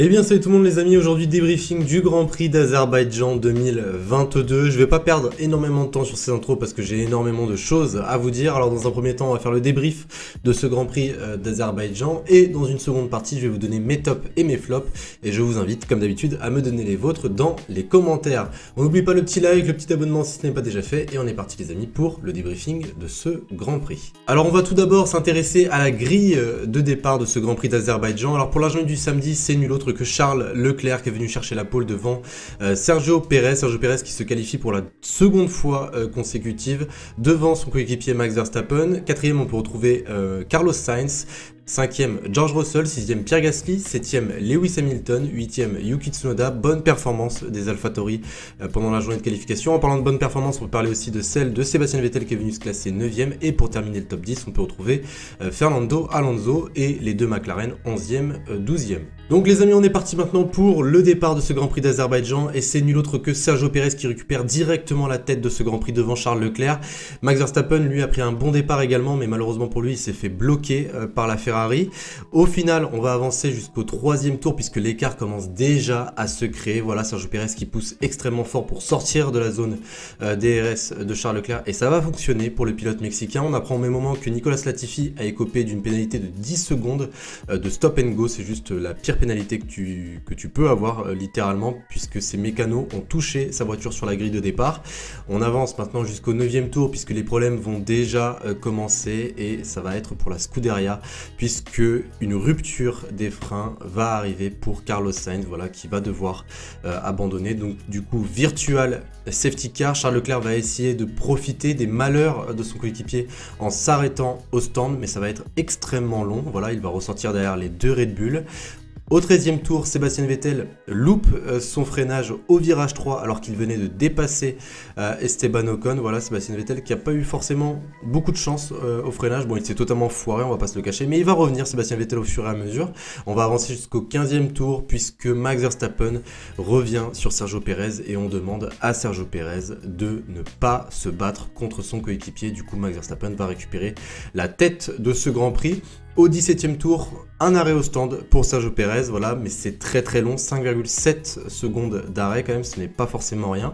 Eh bien salut tout le monde les amis, aujourd'hui débriefing du Grand Prix d'Azerbaïdjan 2022. Je vais pas perdre énormément de temps sur ces intros parce que j'ai énormément de choses à vous dire. Alors dans un premier temps on va faire le débrief de ce Grand Prix d'Azerbaïdjan et dans une seconde partie je vais vous donner mes tops et mes flops et je vous invite comme d'habitude à me donner les vôtres dans les commentaires. On n'oublie pas le petit like, le petit abonnement si ce n'est pas déjà fait et on est parti les amis pour le débriefing de ce Grand Prix. Alors on va tout d'abord s'intéresser à la grille de départ de ce Grand Prix d'Azerbaïdjan. Alors pour la journée du samedi c'est nul autre que Charles Leclerc qui est venu chercher la pole devant Sergio Pérez qui se qualifie pour la seconde fois consécutive devant son coéquipier Max Verstappen. Quatrième on peut retrouver Carlos Sainz. 5e George Russell, 6e Pierre Gasly, 7e Lewis Hamilton, 8e Yuki Tsunoda. Bonne performance des AlphaTauri pendant la journée de qualification. En parlant de bonne performance, on peut parler aussi de celle de Sébastien Vettel qui est venu se classer 9e. Et pour terminer le top 10, on peut retrouver Fernando Alonso et les deux McLaren 11e, 12e. Donc les amis, on est parti maintenant pour le départ de ce Grand Prix d'Azerbaïdjan et c'est nul autre que Sergio Pérez qui récupère directement la tête de ce Grand Prix devant Charles Leclerc. Max Verstappen lui a pris un bon départ également mais malheureusement pour lui il s'est fait bloquer par la Ferrari. Au final on va avancer jusqu'au troisième tour puisque l'écart commence déjà à se créer. Voilà Sergio Pérez qui pousse extrêmement fort pour sortir de la zone DRS de Charles Leclerc et ça va fonctionner pour le pilote mexicain. On apprend au même moment que Nicolas Latifi a écopé d'une pénalité de 10 secondes de stop and go. C'est juste la pire pénalité que tu peux avoir littéralement puisque ces mécanos ont touché sa voiture sur la grille de départ. On avance maintenant jusqu'au 9e tour puisque les problèmes vont déjà commencer et ça va être pour la Scuderia puisque une rupture des freins va arriver pour Carlos Sainz, voilà, qui va devoir abandonner. Donc du coup virtual safety car, Charles Leclerc va essayer de profiter des malheurs de son coéquipier en s'arrêtant au stand mais ça va être extrêmement long. Voilà, il va ressortir derrière les deux Red Bull. Au 13e tour, Sébastien Vettel loupe son freinage au virage 3 alors qu'il venait de dépasser Esteban Ocon. Voilà, Sébastien Vettel qui n'a pas eu forcément beaucoup de chance au freinage. Bon, il s'est totalement foiré, on va pas se le cacher, mais il va revenir Sébastien Vettel au fur et à mesure. On va avancer jusqu'au 15e tour puisque Max Verstappen revient sur Sergio Pérez et on demande à Sergio Pérez de ne pas se battre contre son coéquipier. Du coup, Max Verstappen va récupérer la tête de ce Grand Prix. Au 17e tour, un arrêt au stand pour Sergio Pérez, voilà, mais c'est très long, 5,7 secondes d'arrêt quand même, ce n'est pas forcément rien.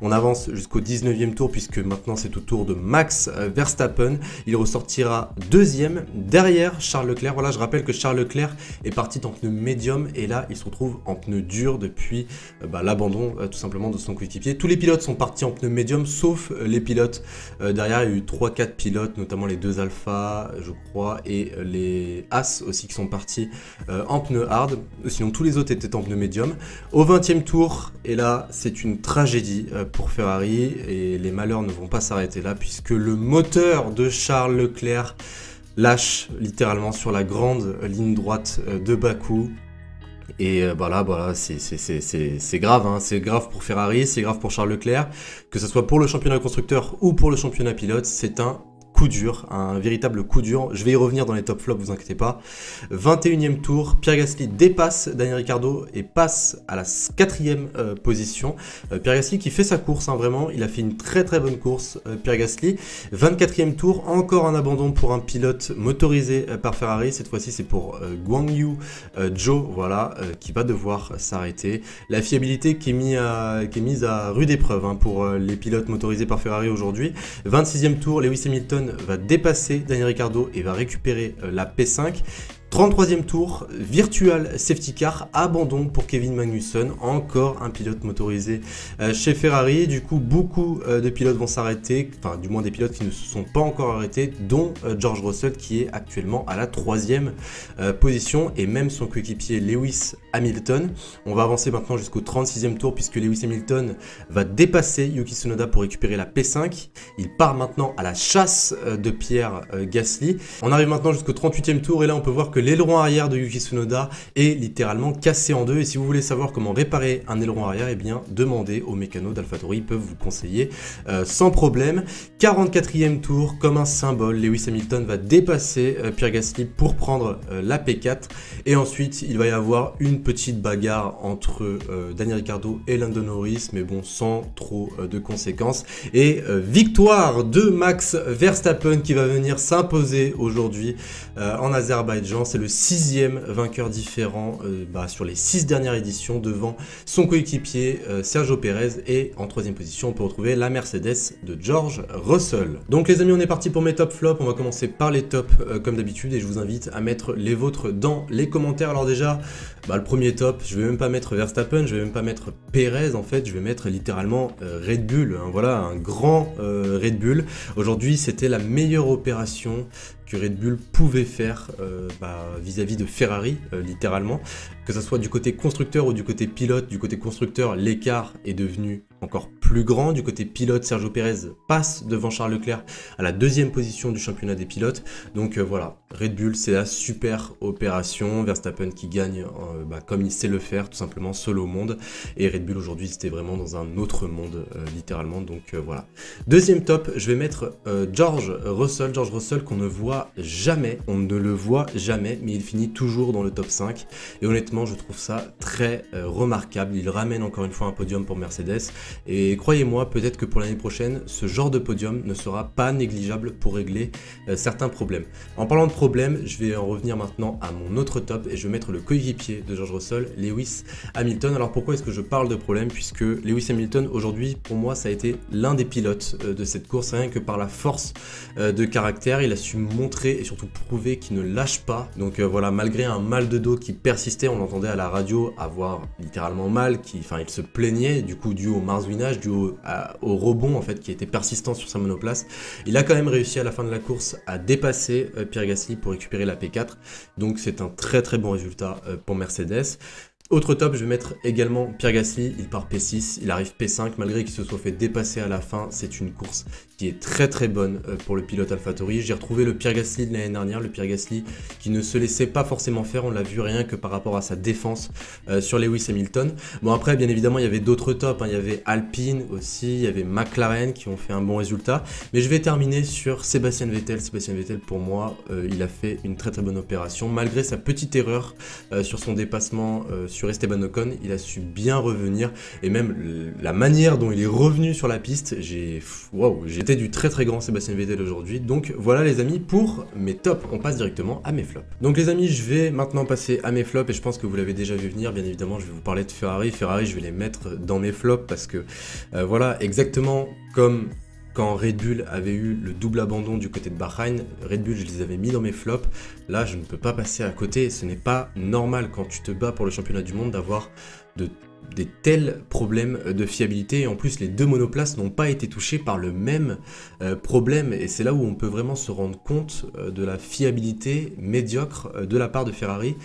On avance jusqu'au 19e tour puisque maintenant c'est au tour de Max Verstappen. Il ressortira deuxième derrière Charles Leclerc. Voilà, je rappelle que Charles Leclerc est parti en pneu médium et là il se retrouve en pneu dur depuis l'abandon tout simplement de son coéquipier. Tous les pilotes sont partis en pneu médium sauf les pilotes derrière. Il y a eu 3-4 pilotes, notamment les deux Alpha je crois et les As aussi qui sont partis en pneu hard. Sinon tous les autres étaient en pneu médium. Au 20e tour, et là c'est une tragédie pour Ferrari et les malheurs ne vont pas s'arrêter là puisque le moteur de Charles Leclerc lâche littéralement sur la grande ligne droite de Bakou. Et voilà, c'est grave, hein. C'est grave pour Ferrari, c'est grave pour Charles Leclerc, que ce soit pour le championnat constructeur ou pour le championnat pilote, c'est un coup dur, un véritable coup dur. Je vais y revenir dans les top flops, vous inquiétez pas. 21e tour, Pierre Gasly dépasse Daniel Ricciardo et passe à la 4e position. Pierre Gasly qui fait sa course, hein, vraiment, il a fait une très bonne course, Pierre Gasly. 24e tour, encore un abandon pour un pilote motorisé par Ferrari. Cette fois-ci, c'est pour Guan Yu Zhou, voilà, qui va devoir s'arrêter. La fiabilité qui est mise à rude épreuve hein, pour les pilotes motorisés par Ferrari aujourd'hui. 26e tour, Lewis Hamilton va dépasser Daniel Ricciardo et va récupérer la P5. 33e tour, virtual safety car, abandon pour Kevin Magnussen, encore un pilote motorisé chez Ferrari. Du coup, beaucoup de pilotes vont s'arrêter, enfin du moins des pilotes qui ne se sont pas encore arrêtés, dont George Russell qui est actuellement à la 3e position et même son coéquipier Lewis Hamilton. On va avancer maintenant jusqu'au 36e tour puisque Lewis Hamilton va dépasser Yuki Tsunoda pour récupérer la P5. Il part maintenant à la chasse de Pierre Gasly. On arrive maintenant jusqu'au 38e tour et là on peut voir que l'aileron arrière de Yuki Tsunoda est littéralement cassé en deux. Et si vous voulez savoir comment réparer un aileron arrière, eh bien demandez aux mécanos d'AlphaTauri, ils peuvent vous conseiller sans problème. 44e tour, comme un symbole, Lewis Hamilton va dépasser Pierre Gasly pour prendre la P4. Et ensuite, il va y avoir une petite bagarre entre Daniel Ricciardo et Lando Norris, mais bon, sans trop de conséquences. Et victoire de Max Verstappen qui va venir s'imposer aujourd'hui en Azerbaïdjan. c'est le 6e vainqueur différent sur les 6 dernières éditions devant son coéquipier Sergio Pérez, et en 3e position on peut retrouver la Mercedes de George Russell. Donc les amis, on est parti pour mes top flops. On va commencer par les tops comme d'habitude et je vous invite à mettre les vôtres dans les commentaires. Alors déjà, le premier top, je vais même pas mettre Verstappen, je vais même pas mettre Pérez en fait, je vais mettre littéralement Red Bull, hein, voilà, un grand Red Bull. Aujourd'hui c'était la meilleure opération que Red Bull pouvait faire vis-à-vis de Ferrari, littéralement. Que ce soit du côté constructeur ou du côté pilote. Du côté constructeur, l'écart est devenu encore plus grand. Du côté pilote, Sergio Pérez passe devant Charles Leclerc à la 2e position du championnat des pilotes. Donc voilà, Red Bull, c'est la super opération. Verstappen qui gagne comme il sait le faire, tout simplement, seul au monde. Et Red Bull aujourd'hui, c'était vraiment dans un autre monde, littéralement. Donc voilà. Deuxième top, je vais mettre George Russell qu'on ne voit jamais, on ne le voit jamais, mais il finit toujours dans le top 5. Et honnêtement, je trouve ça très remarquable. Il ramène encore une fois un podium pour Mercedes. Et croyez-moi, peut-être que pour l'année prochaine, ce genre de podium ne sera pas négligeable pour régler certains problèmes. En parlant de problèmes, je vais en revenir maintenant à mon autre top et je vais mettre le coéquipier de George Russell, Lewis Hamilton. Alors pourquoi est-ce que je parle de problème? Puisque Lewis Hamilton, aujourd'hui, pour moi, ça a été l'un des pilotes de cette course, rien que par la force de caractère. Il a su montrer et surtout prouver qu'il ne lâche pas. Donc voilà, malgré un mal de dos qui persistait, on l'entendait à la radio avoir littéralement mal, il se plaignait du coup dû au marsouinage, dû au rebond en fait qui était persistant sur sa monoplace. Il a quand même réussi à la fin de la course à dépasser Pierre Gasly pour récupérer la P4. Donc c'est un très très bon résultat pour Mercedes. Autre top, je vais mettre également Pierre Gasly, il part P6, il arrive P5, malgré qu'il se soit fait dépasser à la fin, c'est une course qui est très très bonne pour le pilote AlphaTauri. J'ai retrouvé le Pierre Gasly de l'année dernière, le Pierre Gasly qui ne se laissait pas forcément faire, on l'a vu rien que par rapport à sa défense sur Lewis Hamilton. Bon après, bien évidemment, il y avait d'autres tops, hein. Il y avait Alpine aussi, il y avait McLaren qui ont fait un bon résultat, mais je vais terminer sur Sébastien Vettel. Sébastien Vettel, pour moi, il a fait une très très bonne opération, malgré sa petite erreur sur son dépassement sur Esteban Ocon, il a su bien revenir et même la manière dont il est revenu sur la piste, j'étais du très très grand Sébastien Vettel aujourd'hui. Donc voilà les amis pour mes tops, on passe directement à mes flops. Donc les amis, je vais maintenant passer à mes flops et je pense que vous l'avez déjà vu venir, bien évidemment je vais vous parler de Ferrari. Ferrari, je vais les mettre dans mes flops parce que voilà, exactement comme quand Red Bull avait eu le double abandon du côté de Bahreïn, Red Bull, je les avais mis dans mes flops. Là, je ne peux pas passer à côté. Ce n'est pas normal quand tu te bats pour le championnat du monde d'avoir des tels problèmes de fiabilité. Et en plus, les deux monoplaces n'ont pas été touchées par le même problème. Et c'est là où on peut vraiment se rendre compte de la fiabilité médiocre de la part de Ferrari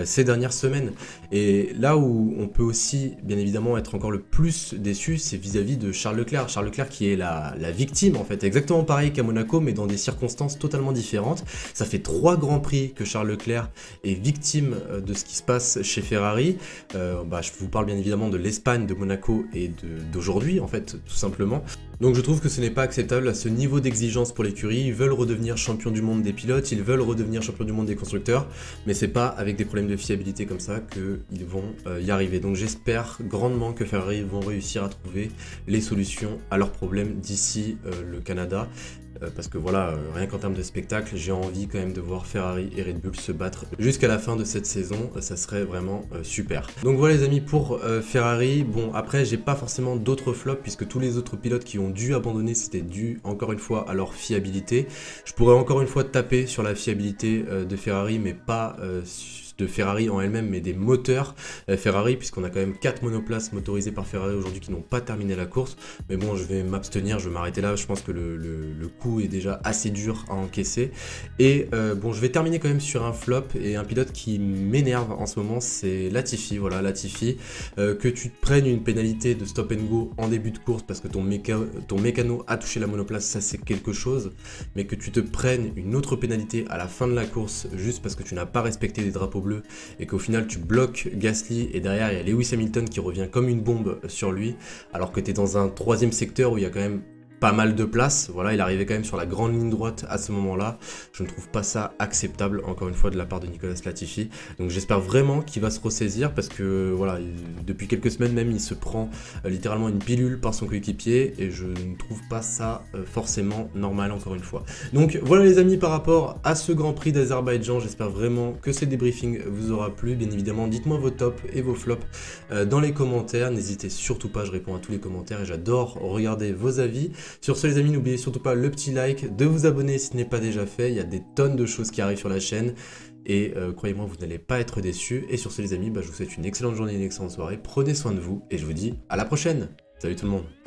ces dernières semaines. Et là où on peut aussi, bien évidemment, être encore le plus déçu, c'est vis-à-vis de Charles Leclerc. Charles Leclerc qui est la victime, en fait. Exactement pareil qu'à Monaco, mais dans des circonstances totalement différentes. Ça fait 3 grands prix que Charles Leclerc est victime de ce qui se passe chez Ferrari. Je vous parle bien évidemment de l'Espagne, de Monaco et d'aujourd'hui, en fait, tout simplement. Donc je trouve que ce n'est pas acceptable à ce niveau d'exigence pour l'écurie. Ils veulent redevenir champion du monde des pilotes, ils veulent redevenir champion du monde des constructeurs, mais c'est pas avec des problèmes de fiabilité comme ça qu'ils vont y arriver. Donc j'espère grandement que Ferrari vont réussir à trouver les solutions à leurs problèmes d'ici le Canada. Parce que voilà, rien qu'en termes de spectacle, j'ai envie quand même de voir Ferrari et Red Bull se battre jusqu'à la fin de cette saison, ça serait vraiment super. Donc voilà les amis pour Ferrari. Bon après j'ai pas forcément d'autres flops puisque tous les autres pilotes qui ont dû abandonner c'était dû encore une fois à leur fiabilité. Je pourrais encore une fois taper sur la fiabilité de Ferrari mais pas de Ferrari en elle-même, mais des moteurs Ferrari, puisqu'on a quand même 4 monoplaces motorisées par Ferrari aujourd'hui qui n'ont pas terminé la course. Mais bon, je vais m'abstenir, je vais m'arrêter là. Je pense que le coup est déjà assez dur à encaisser. Et bon, je vais terminer quand même sur un flop et un pilote qui m'énerve en ce moment, c'est Latifi. Voilà, Latifi, que tu te prennes une pénalité de stop and go en début de course parce que ton mécano a touché la monoplace, ça c'est quelque chose. Mais que tu te prennes une autre pénalité à la fin de la course juste parce que tu n'as pas respecté les drapeaux bleus et qu'au final tu bloques Gasly et derrière il y a Lewis Hamilton qui revient comme une bombe sur lui alors que tu es dans un troisième secteur où il y a quand même pas mal de place. Voilà, il arrivait quand même sur la grande ligne droite à ce moment-là. Je ne trouve pas ça acceptable, encore une fois, de la part de Nicolas Latifi. Donc j'espère vraiment qu'il va se ressaisir parce que voilà, depuis quelques semaines même, il se prend littéralement une pilule par son coéquipier et je ne trouve pas ça forcément normal, encore une fois. Donc voilà les amis, par rapport à ce Grand Prix d'Azerbaïdjan, j'espère vraiment que ce débriefing vous aura plu. Bien évidemment, dites-moi vos tops et vos flops dans les commentaires. N'hésitez surtout pas, je réponds à tous les commentaires et j'adore regarder vos avis. Sur ce les amis, n'oubliez surtout pas le petit like, de vous abonner si ce n'est pas déjà fait, il y a des tonnes de choses qui arrivent sur la chaîne et croyez-moi, vous n'allez pas être déçus. Et sur ce les amis, je vous souhaite une excellente journée, une excellente soirée, prenez soin de vous et je vous dis à la prochaine. Salut tout le monde.